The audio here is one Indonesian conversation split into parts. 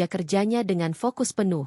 kerjanya dengan fokus penuh.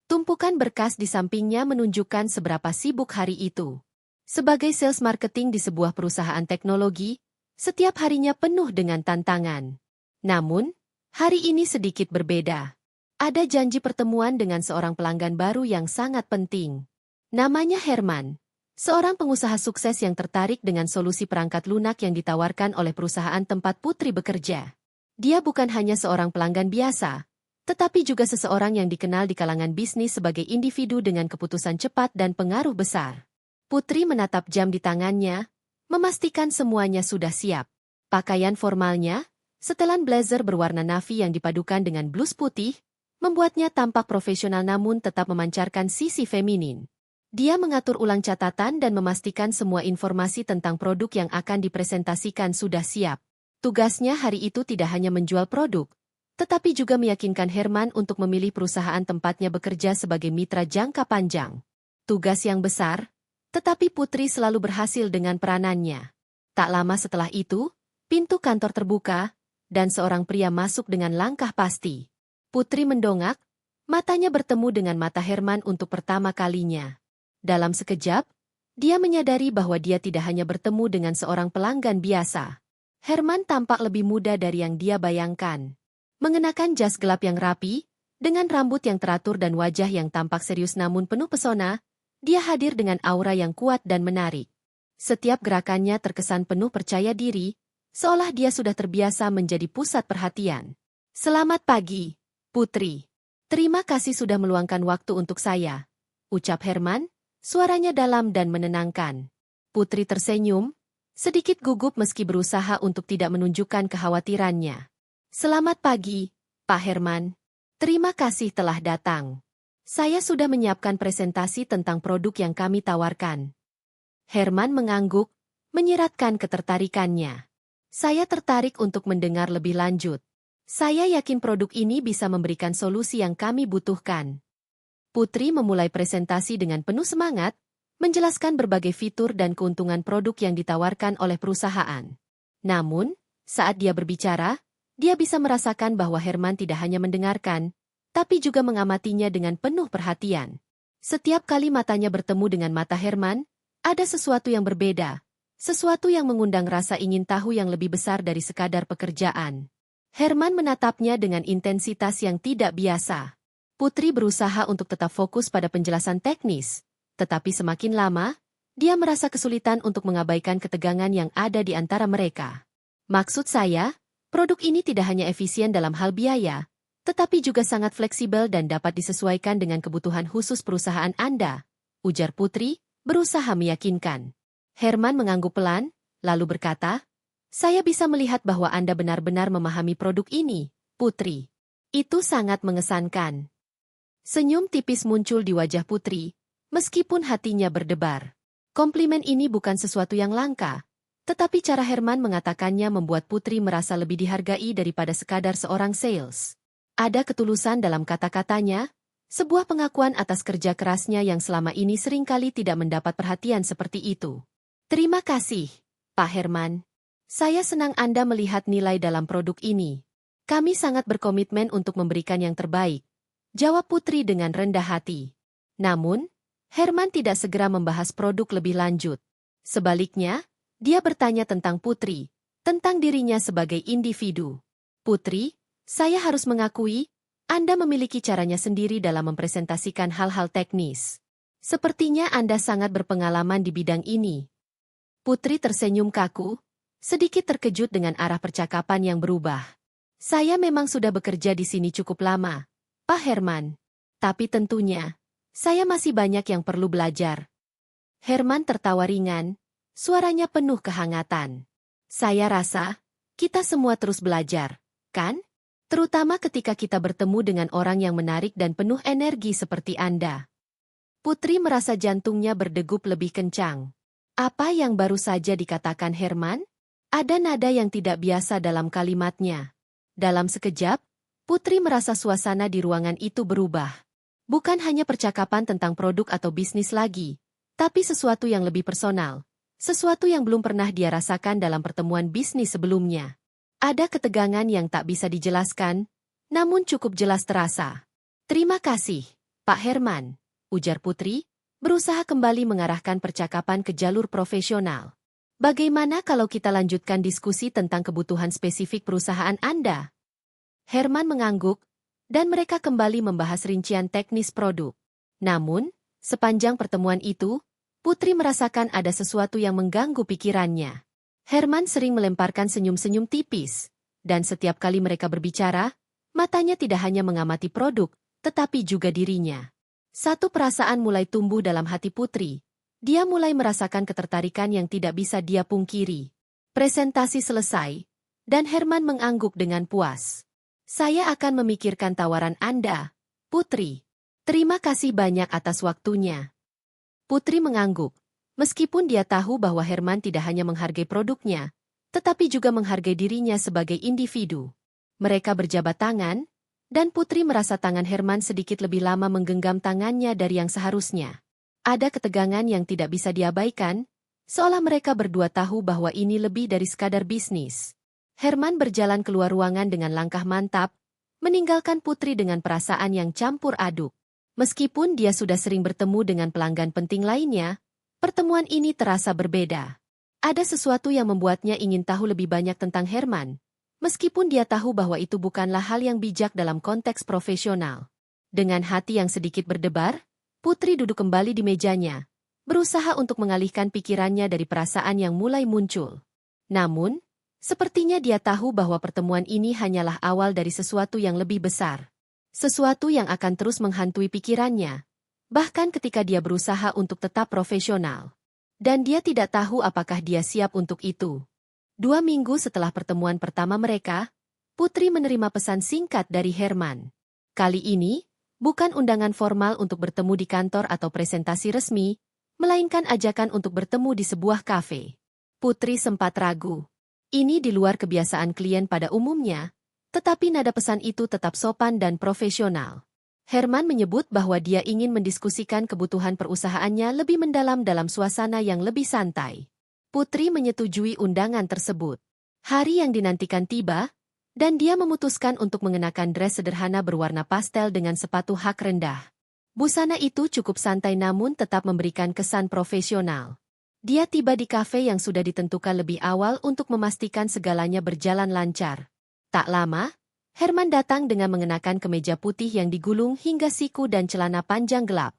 Tumpukan berkas di sampingnya menunjukkan seberapa sibuk hari itu. Sebagai sales marketing di sebuah perusahaan teknologi, setiap harinya penuh dengan tantangan. Namun, hari ini sedikit berbeda. Ada janji pertemuan dengan seorang pelanggan baru yang sangat penting. Namanya Herman, seorang pengusaha sukses yang tertarik dengan solusi perangkat lunak yang ditawarkan oleh perusahaan tempat Putri bekerja. Dia bukan hanya seorang pelanggan biasa, tetapi juga seseorang yang dikenal di kalangan bisnis sebagai individu dengan keputusan cepat dan pengaruh besar. Putri menatap jam di tangannya, memastikan semuanya sudah siap. Pakaian formalnya, setelan blazer berwarna navy yang dipadukan dengan blus putih, membuatnya tampak profesional namun tetap memancarkan sisi feminin. Dia mengatur ulang catatan dan memastikan semua informasi tentang produk yang akan dipresentasikan sudah siap. Tugasnya hari itu tidak hanya menjual produk, tetapi juga meyakinkan Herman untuk memilih perusahaan tempatnya bekerja sebagai mitra jangka panjang. Tugas yang besar, tetapi Putri selalu berhasil dengan peranannya. Tak lama setelah itu, pintu kantor terbuka, dan seorang pria masuk dengan langkah pasti. Putri mendongak, matanya bertemu dengan mata Herman untuk pertama kalinya. Dalam sekejap, dia menyadari bahwa dia tidak hanya bertemu dengan seorang pelanggan biasa. Herman tampak lebih muda dari yang dia bayangkan. Mengenakan jas gelap yang rapi, dengan rambut yang teratur dan wajah yang tampak serius namun penuh pesona, dia hadir dengan aura yang kuat dan menarik. Setiap gerakannya terkesan penuh percaya diri, seolah dia sudah terbiasa menjadi pusat perhatian. "Selamat pagi, Putri. Terima kasih sudah meluangkan waktu untuk saya," ucap Herman. Suaranya dalam dan menenangkan. Putri tersenyum, sedikit gugup meski berusaha untuk tidak menunjukkan kekhawatirannya. "Selamat pagi, Pak Herman. Terima kasih telah datang. Saya sudah menyiapkan presentasi tentang produk yang kami tawarkan." Herman mengangguk, menyiratkan ketertarikannya. "Saya tertarik untuk mendengar lebih lanjut. Saya yakin produk ini bisa memberikan solusi yang kami butuhkan." Putri memulai presentasi dengan penuh semangat, menjelaskan berbagai fitur dan keuntungan produk yang ditawarkan oleh perusahaan. Namun, saat dia berbicara, dia bisa merasakan bahwa Herman tidak hanya mendengarkan, tapi juga mengamatinya dengan penuh perhatian. Setiap kali matanya bertemu dengan mata Herman, ada sesuatu yang berbeda, sesuatu yang mengundang rasa ingin tahu yang lebih besar dari sekadar pekerjaan. Herman menatapnya dengan intensitas yang tidak biasa. Putri berusaha untuk tetap fokus pada penjelasan teknis, tetapi semakin lama, dia merasa kesulitan untuk mengabaikan ketegangan yang ada di antara mereka. "Maksud saya, produk ini tidak hanya efisien dalam hal biaya, tetapi juga sangat fleksibel dan dapat disesuaikan dengan kebutuhan khusus perusahaan Anda," ujar Putri, berusaha meyakinkan. Herman mengangguk pelan, lalu berkata, "Saya bisa melihat bahwa Anda benar-benar memahami produk ini, Putri. Itu sangat mengesankan." Senyum tipis muncul di wajah Putri, meskipun hatinya berdebar. Komplimen ini bukan sesuatu yang langka, tetapi cara Herman mengatakannya membuat Putri merasa lebih dihargai daripada sekadar seorang sales. Ada ketulusan dalam kata-katanya, sebuah pengakuan atas kerja kerasnya yang selama ini seringkali tidak mendapat perhatian seperti itu. "Terima kasih, Pak Herman. Saya senang Anda melihat nilai dalam produk ini. Kami sangat berkomitmen untuk memberikan yang terbaik," jawab Putri dengan rendah hati. Namun, Herman tidak segera membahas produk lebih lanjut. Sebaliknya, dia bertanya tentang Putri, tentang dirinya sebagai individu. "Putri, saya harus mengakui, Anda memiliki caranya sendiri dalam mempresentasikan hal-hal teknis. Sepertinya Anda sangat berpengalaman di bidang ini." Putri tersenyum kaku, sedikit terkejut dengan arah percakapan yang berubah. "Saya memang sudah bekerja di sini cukup lama, Pak Herman. Tapi tentunya, saya masih banyak yang perlu belajar." Herman tertawa ringan, suaranya penuh kehangatan. "Saya rasa, kita semua terus belajar, kan? Terutama ketika kita bertemu dengan orang yang menarik dan penuh energi seperti Anda." Putri merasa jantungnya berdegup lebih kencang. Apa yang baru saja dikatakan Herman? Ada nada yang tidak biasa dalam kalimatnya. Dalam sekejap, Putri merasa suasana di ruangan itu berubah. Bukan hanya percakapan tentang produk atau bisnis lagi, tapi sesuatu yang lebih personal. Sesuatu yang belum pernah dia rasakan dalam pertemuan bisnis sebelumnya. Ada ketegangan yang tak bisa dijelaskan, namun cukup jelas terasa. "Terima kasih, Pak Herman," ujar Putri, berusaha kembali mengarahkan percakapan ke jalur profesional. "Bagaimana kalau kita lanjutkan diskusi tentang kebutuhan spesifik perusahaan Anda?" Herman mengangguk, dan mereka kembali membahas rincian teknis produk. Namun, sepanjang pertemuan itu, Putri merasakan ada sesuatu yang mengganggu pikirannya. Herman sering melemparkan senyum-senyum tipis, dan setiap kali mereka berbicara, matanya tidak hanya mengamati produk, tetapi juga dirinya. Satu perasaan mulai tumbuh dalam hati Putri. Dia mulai merasakan ketertarikan yang tidak bisa dia pungkiri. Presentasi selesai, dan Herman mengangguk dengan puas. "Saya akan memikirkan tawaran Anda, Putri. Terima kasih banyak atas waktunya." Putri mengangguk. Meskipun dia tahu bahwa Herman tidak hanya menghargai produknya, tetapi juga menghargai dirinya sebagai individu. Mereka berjabat tangan, dan Putri merasa tangan Herman sedikit lebih lama menggenggam tangannya dari yang seharusnya. Ada ketegangan yang tidak bisa diabaikan, seolah mereka berdua tahu bahwa ini lebih dari sekadar bisnis. Herman berjalan keluar ruangan dengan langkah mantap, meninggalkan Putri dengan perasaan yang campur aduk. Meskipun dia sudah sering bertemu dengan pelanggan penting lainnya, pertemuan ini terasa berbeda. Ada sesuatu yang membuatnya ingin tahu lebih banyak tentang Herman, meskipun dia tahu bahwa itu bukanlah hal yang bijak dalam konteks profesional. Dengan hati yang sedikit berdebar, Putri duduk kembali di mejanya, berusaha untuk mengalihkan pikirannya dari perasaan yang mulai muncul. Namun, sepertinya dia tahu bahwa pertemuan ini hanyalah awal dari sesuatu yang lebih besar. Sesuatu yang akan terus menghantui pikirannya, bahkan ketika dia berusaha untuk tetap profesional. Dan dia tidak tahu apakah dia siap untuk itu. 2 minggu setelah pertemuan pertama mereka, Putri menerima pesan singkat dari Herman. Kali ini, bukan undangan formal untuk bertemu di kantor atau presentasi resmi, melainkan ajakan untuk bertemu di sebuah kafe. Putri sempat ragu. Ini di luar kebiasaan klien pada umumnya, tetapi nada pesan itu tetap sopan dan profesional. Herman menyebut bahwa dia ingin mendiskusikan kebutuhan perusahaannya lebih mendalam dalam suasana yang lebih santai. Putri menyetujui undangan tersebut. Hari yang dinantikan tiba, dan dia memutuskan untuk mengenakan dress sederhana berwarna pastel dengan sepatu hak rendah. Busana itu cukup santai namun tetap memberikan kesan profesional. Dia tiba di kafe yang sudah ditentukan lebih awal untuk memastikan segalanya berjalan lancar. Tak lama, Herman datang dengan mengenakan kemeja putih yang digulung hingga siku dan celana panjang gelap.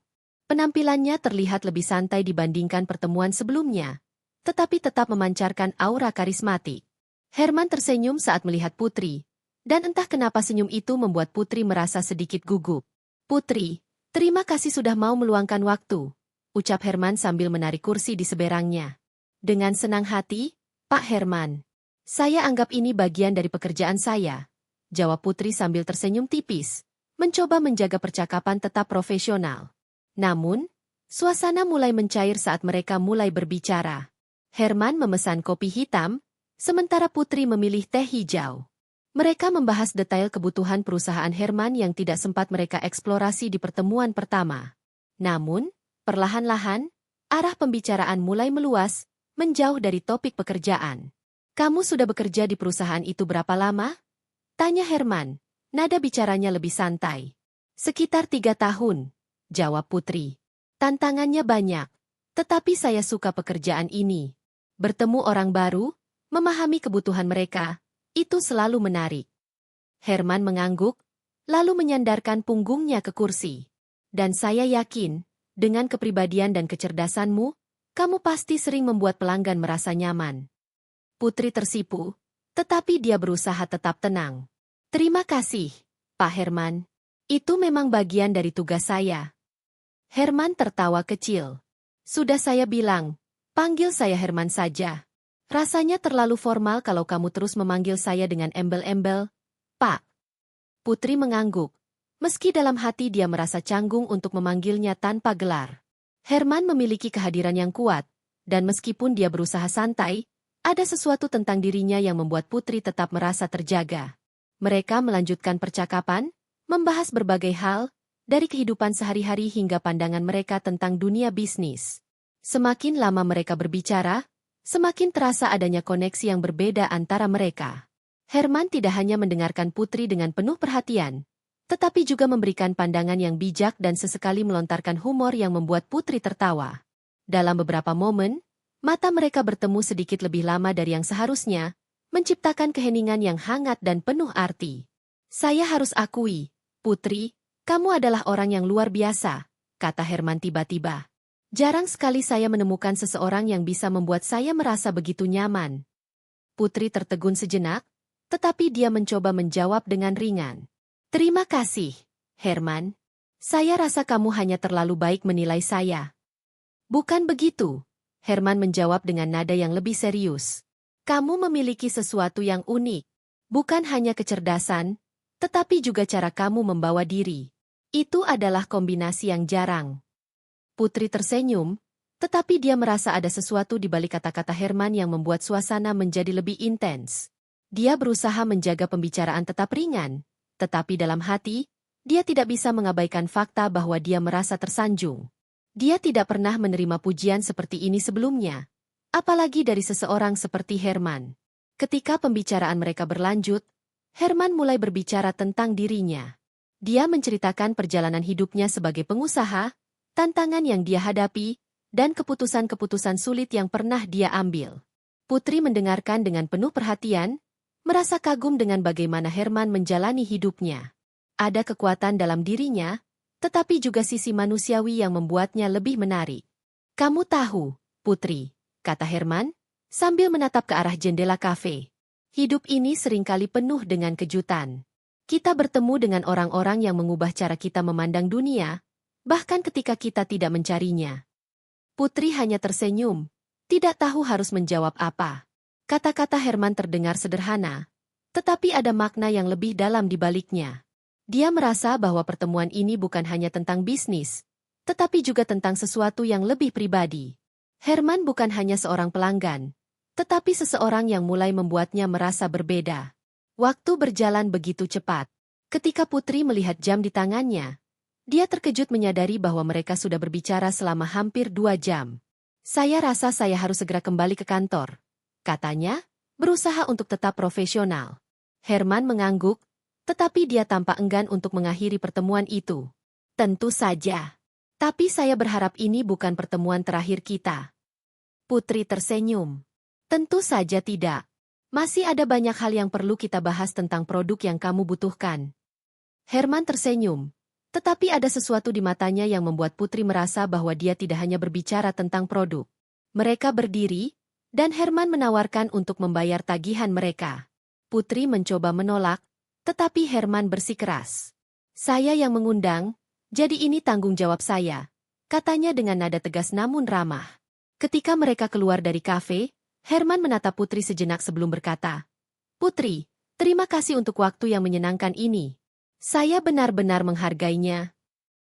Penampilannya terlihat lebih santai dibandingkan pertemuan sebelumnya, tetapi tetap memancarkan aura karismatik. Herman tersenyum saat melihat Putri, dan entah kenapa senyum itu membuat Putri merasa sedikit gugup. "Putri, terima kasih sudah mau meluangkan waktu," ucap Herman sambil menarik kursi di seberangnya. "Dengan senang hati, Pak Herman. Saya anggap ini bagian dari pekerjaan saya," jawab Putri sambil tersenyum tipis, mencoba menjaga percakapan tetap profesional. Namun, suasana mulai mencair saat mereka mulai berbicara. Herman memesan kopi hitam, sementara Putri memilih teh hijau. Mereka membahas detail kebutuhan perusahaan Herman yang tidak sempat mereka eksplorasi di pertemuan pertama. Namun, perlahan-lahan, arah pembicaraan mulai meluas, menjauh dari topik pekerjaan. "Kamu sudah bekerja di perusahaan itu berapa lama?" tanya Herman. Nada bicaranya lebih santai. "Sekitar 3 tahun, jawab Putri. "Tantangannya banyak, tetapi saya suka pekerjaan ini. Bertemu orang baru, memahami kebutuhan mereka, itu selalu menarik." Herman mengangguk, lalu menyandarkan punggungnya ke kursi. "Dan saya yakin, dengan kepribadian dan kecerdasanmu, kamu pasti sering membuat pelanggan merasa nyaman." Putri tersipu, tetapi dia berusaha tetap tenang. "Terima kasih, Pak Herman. Itu memang bagian dari tugas saya." Herman tertawa kecil. "Sudah saya bilang, panggil saya Herman saja. Rasanya terlalu formal kalau kamu terus memanggil saya dengan embel-embel, Pak." Putri mengangguk. Meski dalam hati dia merasa canggung untuk memanggilnya tanpa gelar. Herman memiliki kehadiran yang kuat, dan meskipun dia berusaha santai, ada sesuatu tentang dirinya yang membuat Putri tetap merasa terjaga. Mereka melanjutkan percakapan, membahas berbagai hal, dari kehidupan sehari-hari hingga pandangan mereka tentang dunia bisnis. Semakin lama mereka berbicara, semakin terasa adanya koneksi yang berbeda antara mereka. Herman tidak hanya mendengarkan Putri dengan penuh perhatian, tetapi juga memberikan pandangan yang bijak dan sesekali melontarkan humor yang membuat Putri tertawa. Dalam beberapa momen, mata mereka bertemu sedikit lebih lama dari yang seharusnya, menciptakan keheningan yang hangat dan penuh arti. Saya harus akui, Putri, kamu adalah orang yang luar biasa, kata Herman tiba-tiba. Jarang sekali saya menemukan seseorang yang bisa membuat saya merasa begitu nyaman. Putri tertegun sejenak, tetapi dia mencoba menjawab dengan ringan. Terima kasih, Herman. Saya rasa kamu hanya terlalu baik menilai saya. Bukan begitu, Herman menjawab dengan nada yang lebih serius. Kamu memiliki sesuatu yang unik. Bukan hanya kecerdasan, tetapi juga cara kamu membawa diri. Itu adalah kombinasi yang jarang. Putri tersenyum, tetapi dia merasa ada sesuatu di balik kata-kata Herman yang membuat suasana menjadi lebih intens. Dia berusaha menjaga pembicaraan tetap ringan, tetapi dalam hati, dia tidak bisa mengabaikan fakta bahwa dia merasa tersanjung. Dia tidak pernah menerima pujian seperti ini sebelumnya, apalagi dari seseorang seperti Herman. Ketika pembicaraan mereka berlanjut, Herman mulai berbicara tentang dirinya. Dia menceritakan perjalanan hidupnya sebagai pengusaha, tantangan yang dia hadapi, dan keputusan-keputusan sulit yang pernah dia ambil. Putri mendengarkan dengan penuh perhatian, merasa kagum dengan bagaimana Herman menjalani hidupnya. Ada kekuatan dalam dirinya, tetapi juga sisi manusiawi yang membuatnya lebih menarik. Kamu tahu, Putri, kata Herman, sambil menatap ke arah jendela kafe. Hidup ini seringkali penuh dengan kejutan. Kita bertemu dengan orang-orang yang mengubah cara kita memandang dunia, bahkan ketika kita tidak mencarinya. Putri hanya tersenyum, tidak tahu harus menjawab apa. Kata-kata Herman terdengar sederhana, tetapi ada makna yang lebih dalam di baliknya. Dia merasa bahwa pertemuan ini bukan hanya tentang bisnis, tetapi juga tentang sesuatu yang lebih pribadi. Herman bukan hanya seorang pelanggan, tetapi seseorang yang mulai membuatnya merasa berbeda. Waktu berjalan begitu cepat. Ketika Putri melihat jam di tangannya, dia terkejut menyadari bahwa mereka sudah berbicara selama hampir 2 jam. Saya rasa saya harus segera kembali ke kantor, katanya, berusaha untuk tetap profesional. Herman mengangguk, tetapi dia tampak enggan untuk mengakhiri pertemuan itu. Tentu saja. Tapi saya berharap ini bukan pertemuan terakhir kita. Putri tersenyum. Tentu saja tidak. Masih ada banyak hal yang perlu kita bahas tentang produk yang kamu butuhkan. Herman tersenyum, tetapi ada sesuatu di matanya yang membuat Putri merasa bahwa dia tidak hanya berbicara tentang produk. Mereka berdiri, dan Herman menawarkan untuk membayar tagihan mereka. Putri mencoba menolak, tetapi Herman bersikeras. Saya yang mengundang, jadi ini tanggung jawab saya, katanya dengan nada tegas namun ramah. Ketika mereka keluar dari kafe, Herman menatap Putri sejenak sebelum berkata, Putri, terima kasih untuk waktu yang menyenangkan ini. Saya benar-benar menghargainya.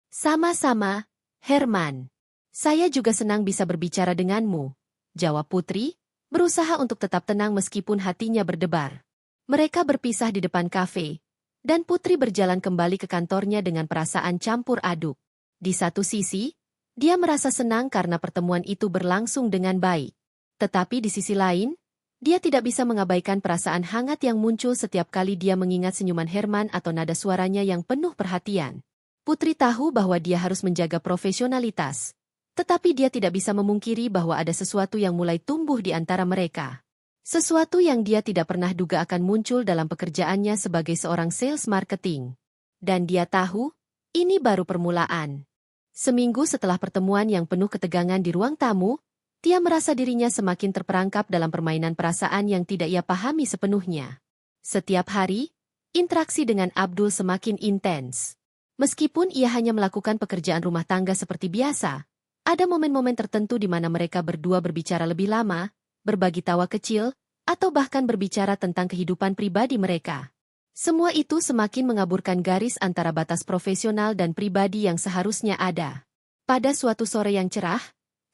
Sama-sama, Herman. Saya juga senang bisa berbicara denganmu, jawab Putri, berusaha untuk tetap tenang meskipun hatinya berdebar. Mereka berpisah di depan kafe, dan Putri berjalan kembali ke kantornya dengan perasaan campur aduk. Di satu sisi, dia merasa senang karena pertemuan itu berlangsung dengan baik. Tetapi di sisi lain, dia tidak bisa mengabaikan perasaan hangat yang muncul setiap kali dia mengingat senyuman Herman atau nada suaranya yang penuh perhatian. Putri tahu bahwa dia harus menjaga profesionalitas, tetapi dia tidak bisa memungkiri bahwa ada sesuatu yang mulai tumbuh di antara mereka. Sesuatu yang dia tidak pernah duga akan muncul dalam pekerjaannya sebagai seorang sales marketing. Dan dia tahu, ini baru permulaan. Seminggu setelah pertemuan yang penuh ketegangan di ruang tamu, dia merasa dirinya semakin terperangkap dalam permainan perasaan yang tidak ia pahami sepenuhnya. Setiap hari, interaksi dengan Abdul semakin intens. Meskipun ia hanya melakukan pekerjaan rumah tangga seperti biasa, ada momen-momen tertentu di mana mereka berdua berbicara lebih lama, berbagi tawa kecil, atau bahkan berbicara tentang kehidupan pribadi mereka. Semua itu semakin mengaburkan garis antara batas profesional dan pribadi yang seharusnya ada. Pada suatu sore yang cerah,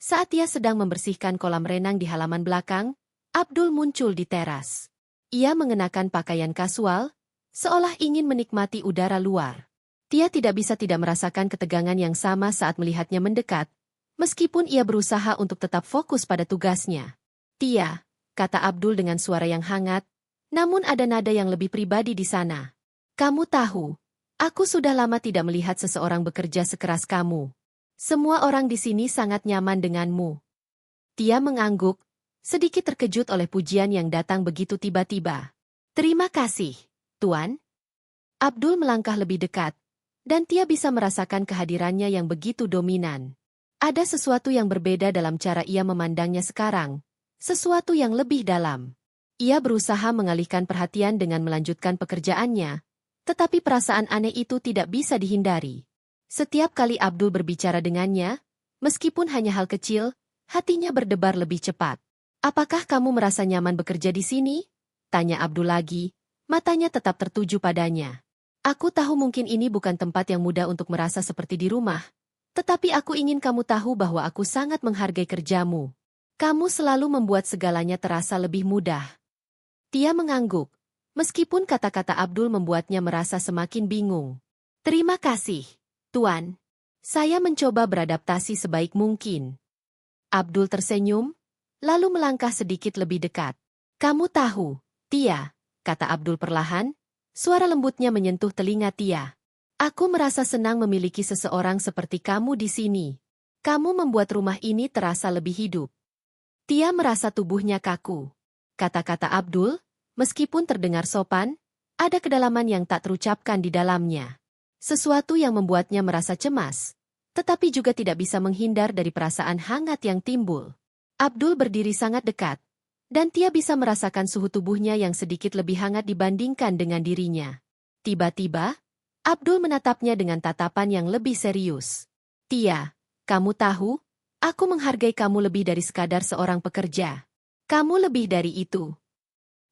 saat ia sedang membersihkan kolam renang di halaman belakang, Abdul muncul di teras. Ia mengenakan pakaian kasual, seolah ingin menikmati udara luar. Dia tidak bisa tidak merasakan ketegangan yang sama saat melihatnya mendekat, meskipun ia berusaha untuk tetap fokus pada tugasnya. Tia, kata Abdul dengan suara yang hangat, Namun ada nada yang lebih pribadi di sana. Kamu tahu, aku sudah lama tidak melihat seseorang bekerja sekeras kamu. Semua orang di sini sangat nyaman denganmu. Tia mengangguk, sedikit terkejut oleh pujian yang datang begitu tiba-tiba. Terima kasih, Tuan. Abdul melangkah lebih dekat, dan Tia bisa merasakan kehadirannya yang begitu dominan. Ada sesuatu yang berbeda dalam cara ia memandangnya sekarang, sesuatu yang lebih dalam. Ia berusaha mengalihkan perhatian dengan melanjutkan pekerjaannya, tetapi perasaan aneh itu tidak bisa dihindari. Setiap kali Abdul berbicara dengannya, meskipun hanya hal kecil, hatinya berdebar lebih cepat. Apakah kamu merasa nyaman bekerja di sini? Tanya Abdul lagi, matanya tetap tertuju padanya. Aku tahu mungkin ini bukan tempat yang mudah untuk merasa seperti di rumah, tetapi aku ingin kamu tahu bahwa aku sangat menghargai kerjamu. Kamu selalu membuat segalanya terasa lebih mudah. Tia mengangguk, meskipun kata-kata Abdul membuatnya merasa semakin bingung. Terima kasih, Tuan. Saya mencoba beradaptasi sebaik mungkin. Abdul tersenyum, lalu melangkah sedikit lebih dekat. Kamu tahu, Tia, kata Abdul perlahan, suara lembutnya menyentuh telinga Tia. Aku merasa senang memiliki seseorang seperti kamu di sini. Kamu membuat rumah ini terasa lebih hidup. Tia merasa tubuhnya kaku. Kata-kata Abdul, meskipun terdengar sopan, ada kedalaman yang tak terucapkan di dalamnya. Sesuatu yang membuatnya merasa cemas, tetapi juga tidak bisa menghindar dari perasaan hangat yang timbul. Abdul berdiri sangat dekat, dan Tia bisa merasakan suhu tubuhnya yang sedikit lebih hangat dibandingkan dengan dirinya. Tiba-tiba, Abdul menatapnya dengan tatapan yang lebih serius. Tia, kamu tahu, aku menghargai kamu lebih dari sekadar seorang pekerja. Kamu lebih dari itu.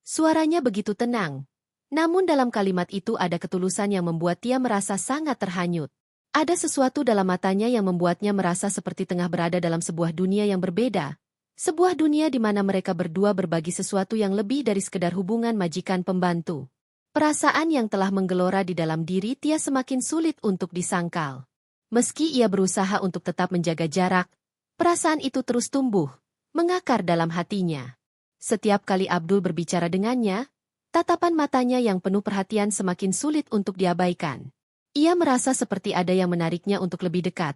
Suaranya begitu tenang, namun dalam kalimat itu ada ketulusan yang membuat Tia merasa sangat terhanyut. Ada sesuatu dalam matanya yang membuatnya merasa seperti tengah berada dalam sebuah dunia yang berbeda. Sebuah dunia di mana mereka berdua berbagi sesuatu yang lebih dari sekedar hubungan majikan pembantu. Perasaan yang telah menggelora di dalam diri Tia semakin sulit untuk disangkal. Meski ia berusaha untuk tetap menjaga jarak, perasaan itu terus tumbuh, mengakar dalam hatinya. Setiap kali Abdul berbicara dengannya, tatapan matanya yang penuh perhatian semakin sulit untuk diabaikan. Ia merasa seperti ada yang menariknya untuk lebih dekat,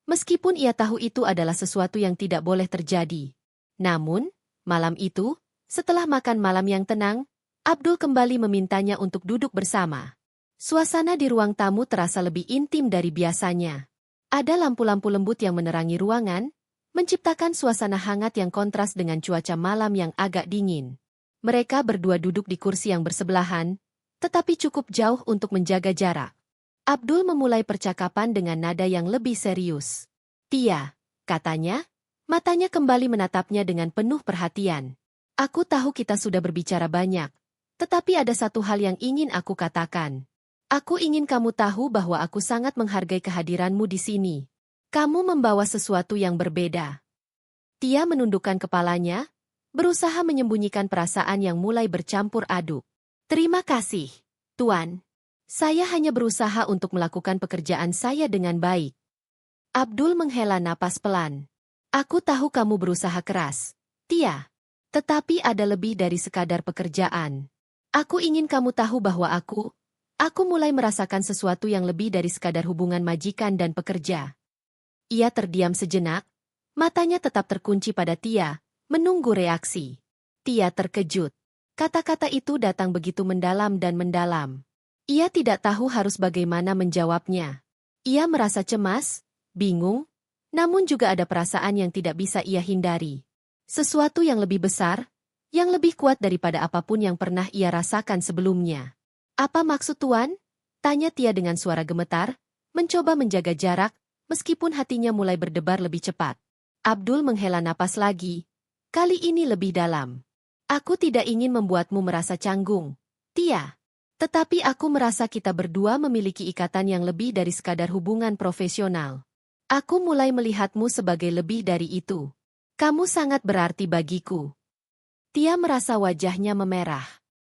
meskipun ia tahu itu adalah sesuatu yang tidak boleh terjadi. Namun, malam itu, setelah makan malam yang tenang, Abdul kembali memintanya untuk duduk bersama. Suasana di ruang tamu terasa lebih intim dari biasanya. Ada lampu-lampu lembut yang menerangi ruangan, menciptakan suasana hangat yang kontras dengan cuaca malam yang agak dingin. Mereka berdua duduk di kursi yang bersebelahan, tetapi cukup jauh untuk menjaga jarak. Abdul memulai percakapan dengan nada yang lebih serius. Tia, katanya, matanya kembali menatapnya dengan penuh perhatian. Aku tahu kita sudah berbicara banyak, tetapi ada satu hal yang ingin aku katakan. Aku ingin kamu tahu bahwa aku sangat menghargai kehadiranmu di sini. Kamu membawa sesuatu yang berbeda. Tia menundukkan kepalanya, berusaha menyembunyikan perasaan yang mulai bercampur aduk. Terima kasih, Tuan. Saya hanya berusaha untuk melakukan pekerjaan saya dengan baik. Abdul menghela napas pelan. Aku tahu kamu berusaha keras, Tia. Tetapi ada lebih dari sekadar pekerjaan. Aku ingin kamu tahu bahwa aku mulai merasakan sesuatu yang lebih dari sekadar hubungan majikan dan pekerja. Ia terdiam sejenak, matanya tetap terkunci pada Tia, menunggu reaksi. Tia terkejut. Kata-kata itu datang begitu mendalam dan mendalam. Ia tidak tahu harus bagaimana menjawabnya. Ia merasa cemas, bingung, namun juga ada perasaan yang tidak bisa ia hindari. Sesuatu yang lebih besar, yang lebih kuat daripada apapun yang pernah ia rasakan sebelumnya. Apa maksud Tuan? Tanya Tia dengan suara gemetar, mencoba menjaga jarak, meskipun hatinya mulai berdebar lebih cepat. Abdul menghela napas lagi, kali ini lebih dalam. Aku tidak ingin membuatmu merasa canggung, Tia. Tetapi aku merasa kita berdua memiliki ikatan yang lebih dari sekadar hubungan profesional. Aku mulai melihatmu sebagai lebih dari itu. Kamu sangat berarti bagiku. Tia merasa wajahnya memerah.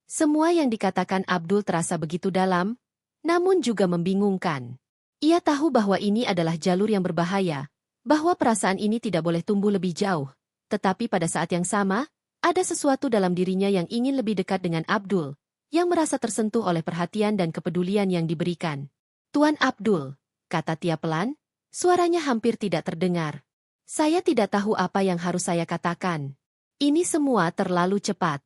Semua yang dikatakan Abdul terasa begitu dalam, namun juga membingungkan. Ia tahu bahwa ini adalah jalur yang berbahaya, bahwa perasaan ini tidak boleh tumbuh lebih jauh. Tetapi pada saat yang sama, Ada sesuatu dalam dirinya yang ingin lebih dekat dengan Abdul, yang merasa tersentuh oleh perhatian dan kepedulian yang diberikan. Tuan Abdul, kata Tia pelan, suaranya hampir tidak terdengar. Saya tidak tahu apa yang harus saya katakan. Ini semua terlalu cepat.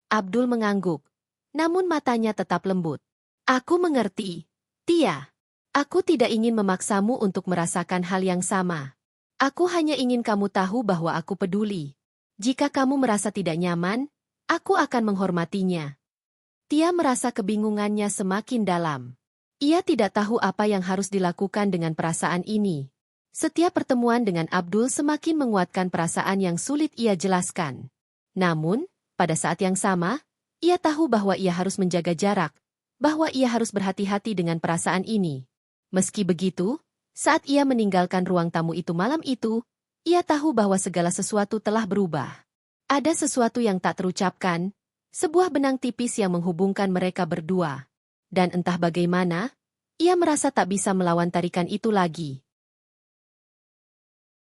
Abdul mengangguk, namun matanya tetap lembut. Aku mengerti, Tia. Aku tidak ingin memaksamu untuk merasakan hal yang sama. Aku hanya ingin kamu tahu bahwa aku peduli. Jika kamu merasa tidak nyaman, aku akan menghormatinya. Tia merasa kebingungannya semakin dalam. Ia tidak tahu apa yang harus dilakukan dengan perasaan ini. Setiap pertemuan dengan Abdul semakin menguatkan perasaan yang sulit ia jelaskan. Namun, pada saat yang sama, ia tahu bahwa ia harus menjaga jarak, bahwa ia harus berhati-hati dengan perasaan ini. Meski begitu, saat ia meninggalkan ruang tamu itu malam itu, ia tahu bahwa segala sesuatu telah berubah. Ada sesuatu yang tak terucapkan, sebuah benang tipis yang menghubungkan mereka berdua. Dan entah bagaimana, ia merasa tak bisa melawan tarikan itu lagi.